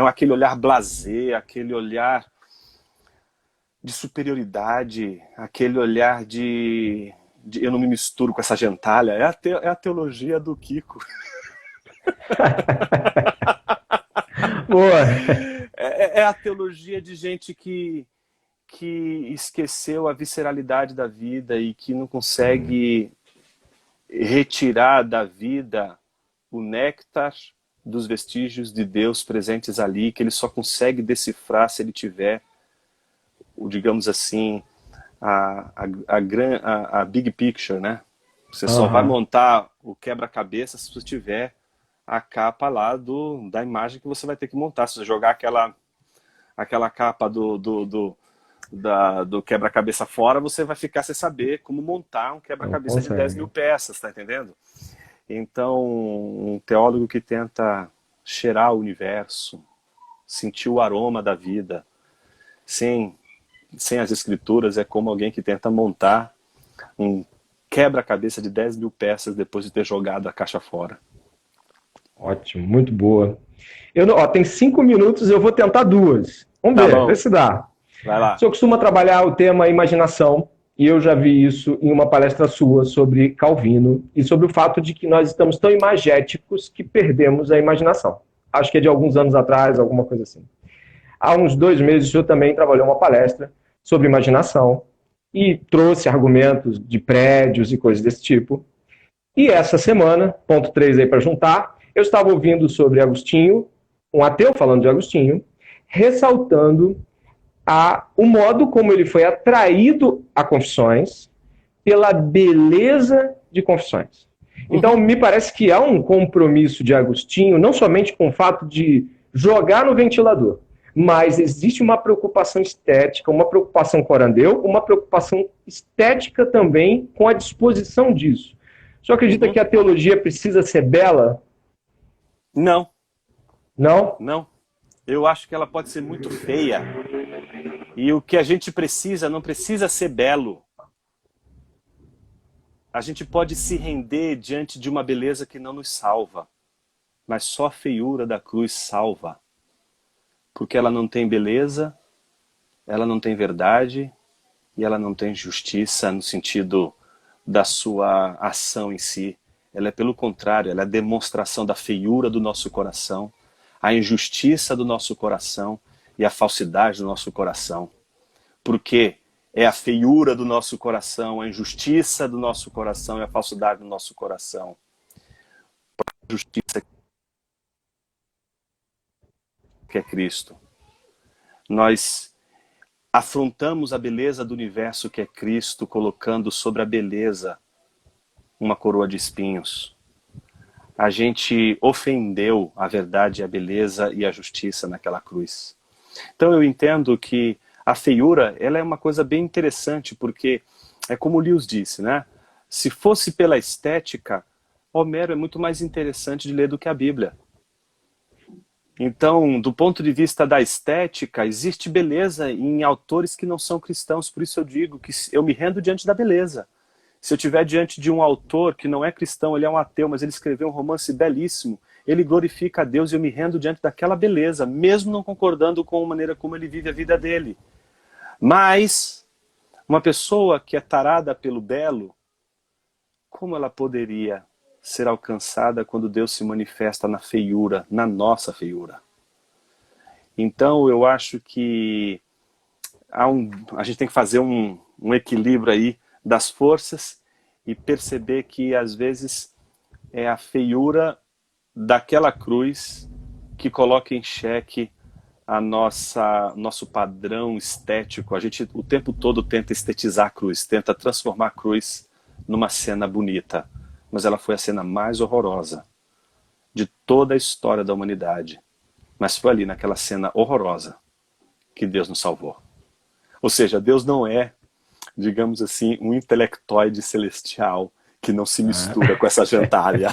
aquele olhar blasé, aquele olhar de superioridade, aquele olhar de eu não me misturo com essa gentalha. É a teologia do Kiko. Boa. É a teologia de gente que esqueceu a visceralidade da vida e que não consegue retirar da vida o néctar dos vestígios de Deus presentes ali, que ele só consegue decifrar se ele tiver, digamos assim, a big picture, né? Você só vai montar o quebra-cabeça se você tiver a capa lá da imagem que você vai ter que montar. Se você jogar aquela capa do quebra-cabeça fora, você vai ficar sem saber como montar um quebra-cabeça de 10 mil peças, tá entendendo? Então, um teólogo que tenta cheirar o universo, sentir o aroma da vida, sem as escrituras, é como alguém que tenta montar um quebra-cabeça de 10 mil peças depois de ter jogado a caixa fora. Ótimo, muito boa. Tem 5 minutos, eu vou tentar 2. Vamos ver, vê se dá. Vai lá. O senhor costuma trabalhar o tema imaginação, e eu já vi isso em uma palestra sua sobre Calvino, e sobre o fato de que nós estamos tão imagéticos que perdemos a imaginação. Acho que é de alguns anos atrás, alguma coisa assim. Há uns 2 meses, o senhor também trabalhou uma palestra sobre imaginação, e trouxe argumentos de prédios e coisas desse tipo. E essa semana, ponto 3 aí para juntar, eu estava ouvindo sobre Agostinho, um ateu falando de Agostinho, ressaltando o modo como ele foi atraído a Confissões pela beleza de Confissões. Então, me parece que há um compromisso de Agostinho, não somente com o fato de jogar no ventilador, mas existe uma preocupação estética, uma preocupação corandeu, uma preocupação estética também com a disposição disso. O senhor acredita que a teologia precisa ser bela? Não. Não? Não. Eu acho que ela pode ser muito feia. E o que a gente precisa, não precisa ser belo. A gente pode se render diante de uma beleza que não nos salva. Mas só a feiura da cruz salva. Porque ela não tem beleza, ela não tem verdade, e ela não tem justiça no sentido da sua ação em si. Ela é pelo contrário, ela é a demonstração da feiura do nosso coração, a injustiça do nosso coração e a falsidade do nosso coração. Porque é a feiura do nosso coração, a injustiça do nosso coração e a falsidade do nosso coração. A justiça que é Cristo. Nós afrontamos a beleza do universo que é Cristo, colocando sobre a beleza uma coroa de espinhos. A gente ofendeu a verdade, a beleza e a justiça naquela cruz. Então eu entendo que a feiura, ela é uma coisa bem interessante, porque é como o Lewis disse, né? Se fosse pela estética, Homero é muito mais interessante de ler do que a Bíblia. Então, do ponto de vista da estética, existe beleza em autores que não são cristãos, por isso eu digo que eu me rendo diante da beleza. Se eu estiver diante de um autor que não é cristão, ele é um ateu, mas ele escreveu um romance belíssimo, ele glorifica a Deus e eu me rendo diante daquela beleza, mesmo não concordando com a maneira como ele vive a vida dele. Mas, uma pessoa que é tarada pelo belo, como ela poderia ser alcançada quando Deus se manifesta na feiura, na nossa feiura? Então eu acho que a gente tem que fazer um equilíbrio aí das forças e perceber que às vezes é a feiura daquela cruz que coloca em xeque nosso padrão estético. A gente o tempo todo tenta estetizar a cruz, tenta transformar a cruz numa cena bonita. Mas ela foi a cena mais horrorosa de toda a história da humanidade. Mas foi ali, naquela cena horrorosa, que Deus nos salvou. Ou seja, Deus não é, digamos assim, um intelectoide celestial que não se mistura com essa gentalha.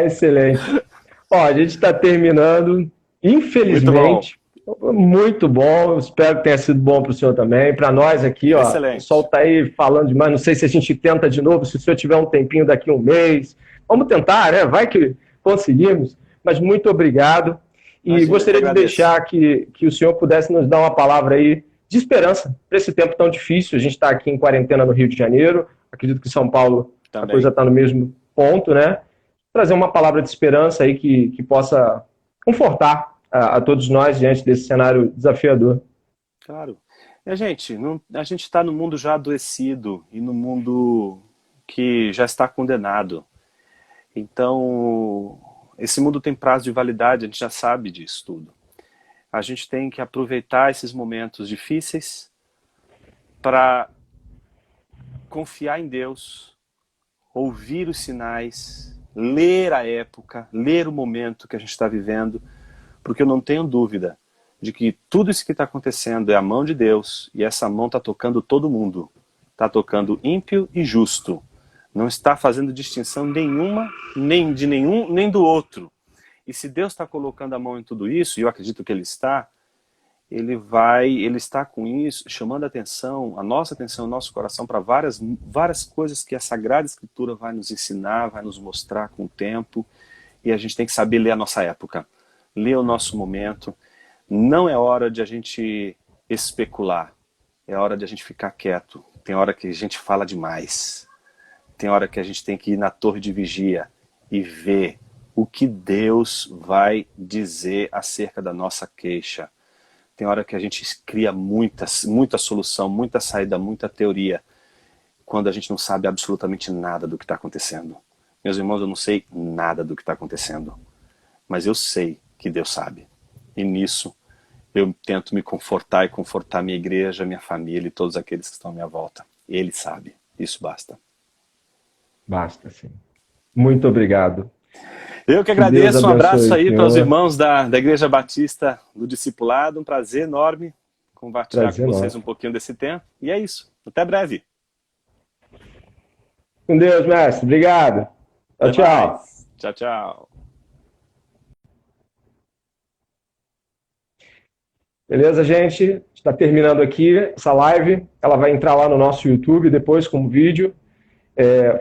Excelente. Ó, a gente está terminando, infelizmente. Muito bom, espero que tenha sido bom para o senhor também, para nós aqui, ó. Excelente. O pessoal está aí falando demais, não sei se a gente tenta de novo, se o senhor tiver um tempinho daqui a um mês, vamos tentar, né? Vai que conseguimos, mas muito obrigado. E gostaria de deixar que o senhor pudesse nos dar uma palavra aí de esperança para esse tempo tão difícil. A gente está aqui em quarentena no Rio de Janeiro, acredito que em São Paulo também. A coisa está no mesmo ponto, né? Trazer uma palavra de esperança aí que possa confortar a todos nós diante desse cenário desafiador. Claro. A gente está no mundo já adoecido e no mundo que já está condenado. Então, esse mundo tem prazo de validade, a gente já sabe disso tudo. A gente tem que aproveitar esses momentos difíceis para confiar em Deus, ouvir os sinais, ler a época, ler o momento que a gente está vivendo, porque eu não tenho dúvida de que tudo isso que está acontecendo é a mão de Deus, e essa mão está tocando todo mundo. Está tocando ímpio e justo. Não está fazendo distinção nenhuma, nem de nenhum, nem do outro. E se Deus está colocando a mão em tudo isso, e eu acredito que Ele está, ele está com isso, chamando a atenção, a nossa atenção, o nosso coração para várias coisas que a Sagrada Escritura vai nos ensinar, vai nos mostrar com o tempo, e a gente tem que saber ler a nossa época, ler o nosso momento. Não é hora de a gente especular, é hora de a gente ficar quieto. Tem hora que a gente fala demais, tem hora que a gente tem que ir na torre de vigia e ver o que Deus vai dizer acerca da nossa queixa. Tem hora que a gente cria muita solução, muita saída, muita teoria, quando a gente não sabe absolutamente nada do que está acontecendo. Meus irmãos, eu não sei nada do que está acontecendo, mas eu sei que Deus sabe. E nisso eu tento me confortar e confortar minha igreja, minha família e todos aqueles que estão à minha volta. Ele sabe, isso basta. Basta, sim. Muito obrigado. Eu que agradeço, um abraço aí para os irmãos da Igreja Batista do Discipulado, um prazer enorme compartilhar com vocês um pouquinho desse tempo. E é isso, até breve. Com Deus, mestre, obrigado. Tchau, tchau. Tchau, tchau. Beleza, gente? Está terminando aqui essa live. Ela vai entrar lá no nosso YouTube depois como vídeo.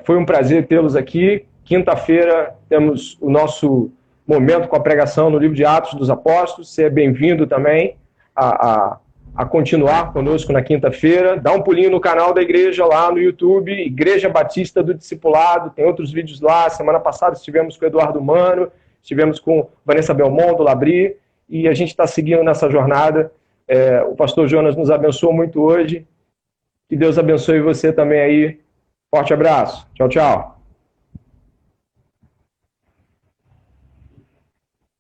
Foi um prazer tê-los aqui. Quinta-feira temos o nosso momento com a pregação no livro de Atos dos Apóstolos. Você é bem-vindo também a continuar conosco na quinta-feira. Dá um pulinho no canal da igreja lá no YouTube, Igreja Batista do Discipulado. Tem outros vídeos lá. Semana passada estivemos com o Eduardo Mano, estivemos com Vanessa Belmont, do Labri, e a gente está seguindo nessa jornada. O pastor Jonas nos abençoou muito hoje. Que Deus abençoe você também aí. Forte abraço. Tchau, tchau.